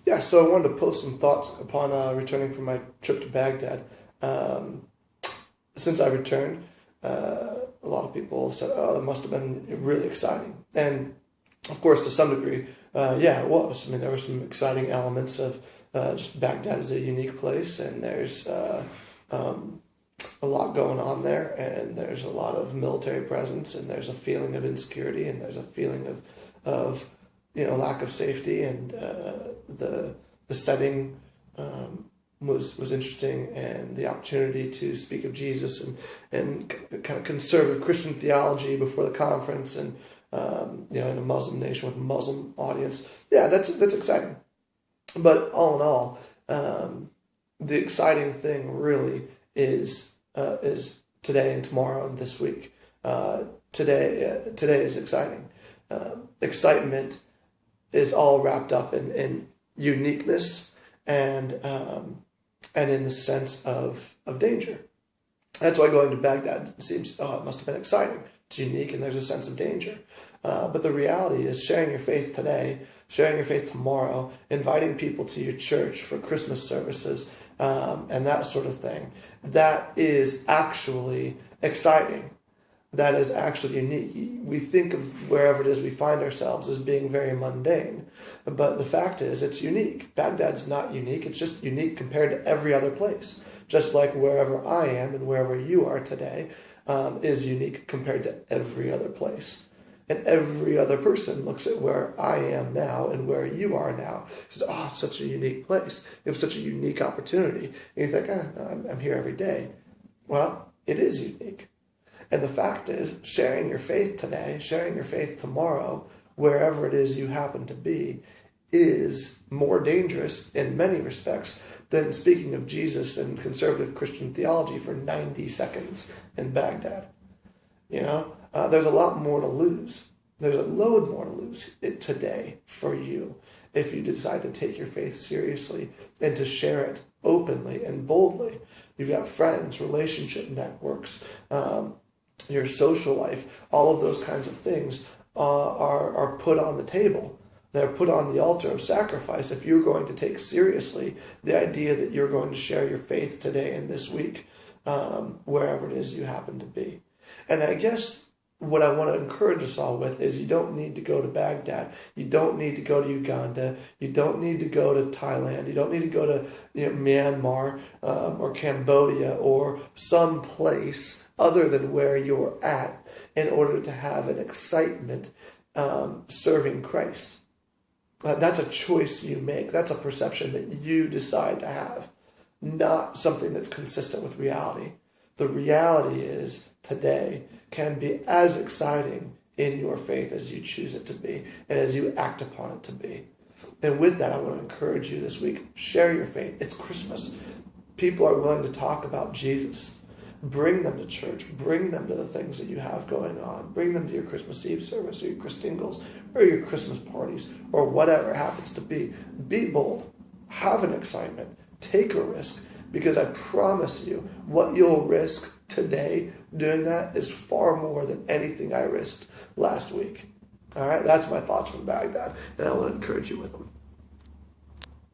Yeah, so I wanted to post some thoughts upon returning from my trip to Baghdad. Since I returned, a lot of people have said, "Oh, that must have been really exciting." And of course, to some degree, yeah, it was. I mean, there were some exciting elements of just Baghdad is a unique place, and there's a lot going on there, and there's a lot of military presence, and there's a feeling of insecurity, and there's a feeling of lack of safety, and the setting was interesting, and the opportunity to speak of Jesus and kind of conservative Christian theology before the conference, and in a Muslim nation with a Muslim audience. Yeah, that's exciting. But all in all, the exciting thing really is today and tomorrow and this week. Today is exciting. Excitement is all wrapped up in uniqueness and in the sense of danger. That's why going to Baghdad seems, it must have been exciting. It's unique and there's a sense of danger. But the reality is sharing your faith today, sharing your faith tomorrow, inviting people to your church for Christmas services, and that sort of thing. That is actually exciting. That is actually unique. We think of wherever it is we find ourselves as being very mundane, but the fact is it's unique. Baghdad's not unique. It's just unique compared to every other place. Just like wherever I am and wherever you are today is unique compared to every other place. And every other person looks at where I am now and where you are now. Says, "Oh, it's such a unique place. You have such a unique opportunity." And you think, I'm here every day. Well, it is unique. And the fact is, sharing your faith today, sharing your faith tomorrow, wherever it is you happen to be, is more dangerous in many respects than speaking of Jesus and conservative Christian theology for 90 seconds in Baghdad. There's a lot more to lose. There's a load more to lose today for you if you decide to take your faith seriously and to share it openly and boldly. You've got friends, relationship networks, your social life, all of those kinds of things are put on the table. They're put on the altar of sacrifice if you're going to take seriously the idea that you're going to share your faith today and this week, wherever it is you happen to be. And I guess what I want to encourage us all with is you don't need to go to Baghdad. You don't need to go to Uganda. You don't need to go to Thailand. You don't need to go to Myanmar or Cambodia or some place other than where you're at in order to have an excitement serving Christ. That's a choice you make. That's a perception that you decide to have, not something that's consistent with reality. The reality is today can be as exciting in your faith as you choose it to be and as you act upon it to be. And with that, I want to encourage you this week, share your faith. It's Christmas. People are willing to talk about Jesus. Bring them to church. Bring them to the things that you have going on. Bring them to your Christmas Eve service or your Christingles or your Christmas parties or whatever it happens to be. Be bold. Have an excitement. Take a risk, because I promise you what you'll risk today doing that is far more than anything I risked last week. All right, that's my thoughts from Baghdad, and I want to encourage you with them.